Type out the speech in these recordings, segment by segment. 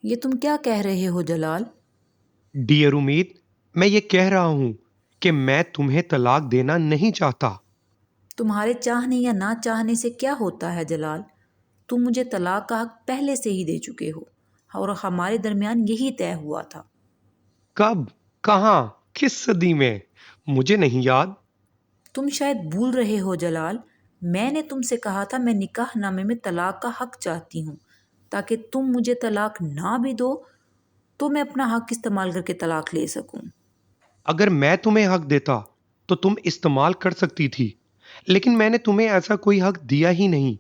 ये तुम क्या कह रहे हो जलाल? डियर उम्मीद, मैं ये कह रहा हूं कि मैं तुम्हें तलाक देना नहीं चाहता। तुम्हारे चाहने या ना चाहने से क्या होता है जलाल? तुम मुझे तलाक का हक पहले से ही दे चुके हो और हमारे दरमियान यही तय हुआ था। कब? कहां? किस सदी में? मुझे नहीं याद। तुम शायद भूल रहे हो जलाल। मैंने तुमसे कहा था मैं निकाहनामे में तलाक का हक चाहती हूँ ताकि तुम मुझे तलाक ना भी दो तो मैं अपना हक इस्तेमाल करके तलाक ले सकूं। अगर मैं तुम्हें हक देता तो तुम इस्तेमाल कर सकती थी, लेकिन मैंने तुम्हें ऐसा कोई हक दिया ही नहीं।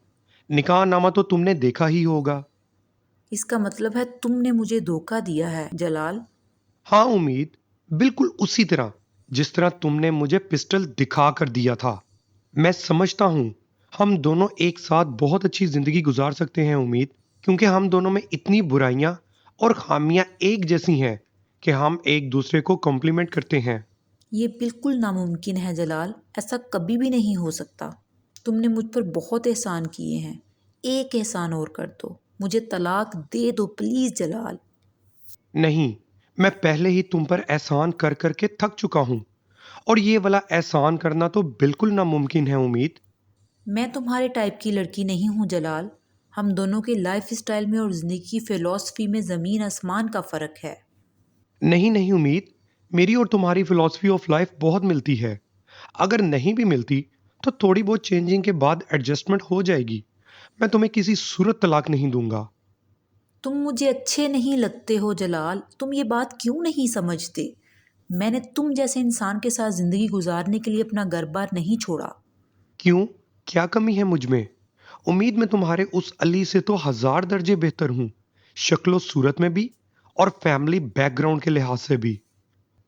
निकाहनामा तो तुमने देखा ही होगा। इसका मतलब है तुमने मुझे धोखा दिया है जलाल। हाँ उम्मीद, बिल्कुल उसी तरह जिस तरह तुमने मुझे पिस्टल दिखा कर दिया था। मैं समझता हूं हम दोनों एक साथ बहुत अच्छी जिंदगी गुजार सकते हैं उम्मीद, क्योंकि हम दोनों में इतनी बुराइयां और खामियां एक जैसी हैं कि हम एक दूसरे को कॉम्प्लीमेंट करते हैं। ये बिल्कुल नामुमकिन है जलाल। ऐसा कभी भी नहीं हो सकता। तुमने मुझ पर बहुत एहसान किए हैं। एक एहसान और कर दो, मुझे तलाक दे दो प्लीज जलाल। नहीं, मैं पहले ही तुम पर एहसान कर करके थक चुका हूं, और ये वाला एहसान करना तो बिल्कुल नामुमकिन है उम्मीद। मैं तुम्हारे टाइप की लड़की नहीं हूँ जलाल। हम दोनों के लाइफ स्टाइल में और ज़िंदगी की फ़िलॉसफी में ज़मीन आसमान का फ़र्क है। नहीं नहीं उम्मीद, मेरी और तुम्हारी फिलॉसफी ऑफ लाइफ बहुत मिलती है। अगर नहीं भी मिलती तो थोड़ी बहुत चेंजिंग के बाद एडजस्टमेंट हो जाएगी। मैं तुम्हें किसी सूरत तलाक नहीं दूंगा। तुम मुझे अच्छे नहीं लगते हो जलाल। तुम ये बात क्यों नहीं समझते? मैंने तुम जैसे इंसान के साथ ज़िंदगी गुजारने के लिए अपना घर बार नहीं छोड़ा। क्यों? क्या कमी है मुझ में? उम्मीद में तुम्हारे उस अली से तो हजार दर्जे बेहतर हूं, शक्लो सूरत में भी और फैमिली बैकग्राउंड के लिहाज से भी।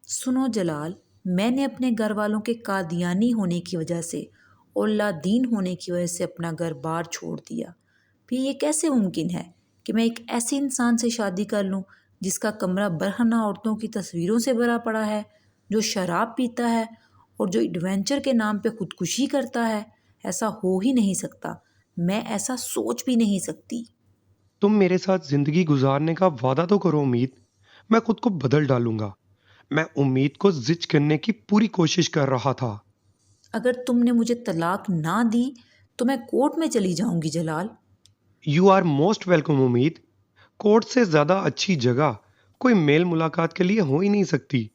सुनो जलाल, मैंने अपने घर वालों के कादियानी होने की वजह से और लादीन होने की वजह से अपना घर बार छोड़ दिया। फिर ये कैसे मुमकिन है कि मैं एक ऐसे इंसान से शादी कर लूं जिसका कमरा बरहना औरतों की तस्वीरों से भरा पड़ा है, जो शराब पीता है और जो एडवेंचर के नाम पे खुदकुशी करता है? ऐसा हो ही नहीं सकता। मैं ऐसा सोच भी नहीं सकती। तुम मेरे साथ जिंदगी गुजारने का वादा तो करो उम्मीद। मैं खुद को बदल डालूंगा। मैं उम्मीद को जिच करने की पूरी कोशिश कर रहा था। अगर तुमने मुझे तलाक ना दी तो मैं कोर्ट में चली जाऊंगी जलाल। यू आर मोस्ट वेलकम उम्मीद। कोर्ट से ज्यादा अच्छी जगह कोई मेल मुलाकात के लिए हो ही नहीं सकती।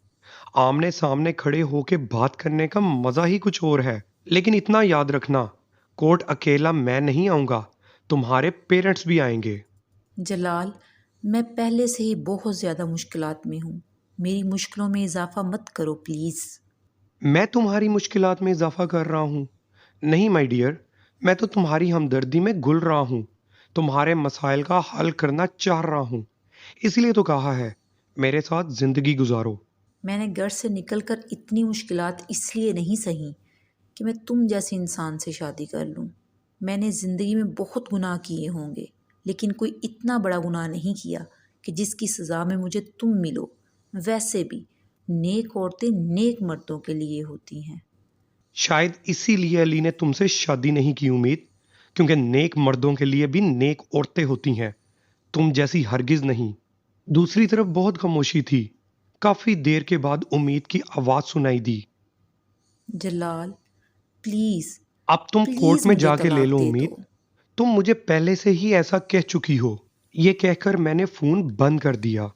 आमने सामने खड़े होके बात करने का मजा ही कुछ और है। लेकिन इतना याद रखना, कोर्ट अकेला मैं नहीं आऊंगा, तुम्हारे पेरेंट्स भी आएंगे। जलाल, मैं पहले से ही बहुत ज़्यादा मुश्किलात में हूँ। मेरी मुश्किलों में इजाफ़ा मत करो प्लीज़। मैं तुम्हारी मुश्किलात में इजाफा कर रहा हूं? नहीं माय डियर, मैं तो तुम्हारी हमदर्दी में घुल रहा हूं, तुम्हारे मसाइल का हल करना चाह रहा हूं। इसलिए तो कहा है, मेरे साथ जिंदगी गुजारो। मैंने घर से निकलकर इतनी मुश्किलात इसलिए नहीं सही कि मैं तुम जैसे इंसान से शादी कर लूँ। मैंने ज़िंदगी में बहुत गुनाह किए होंगे, लेकिन कोई इतना बड़ा गुनाह नहीं किया कि जिसकी सज़ा में मुझे तुम मिलो। वैसे भी नेक औरतें नेक मर्दों के लिए होती हैं। शायद इसीलिए अली ने तुमसे शादी नहीं की उम्मीद, क्योंकि नेक मर्दों के लिए भी नेक औरतें होती हैं, तुम जैसी हरगिज नहीं। दूसरी तरफ बहुत खामोशी थी। काफी देर के बाद उम्मीद की आवाज सुनाई दी। जलाल, प्लीज़ अब तुम कोर्ट प्लीज़ में मुझे जाके ले तलाक लो दे उम्मीद। दो। तुम मुझे पहले से ही ऐसा कह चुकी हो। यह कहकर मैंने फोन बंद कर दिया।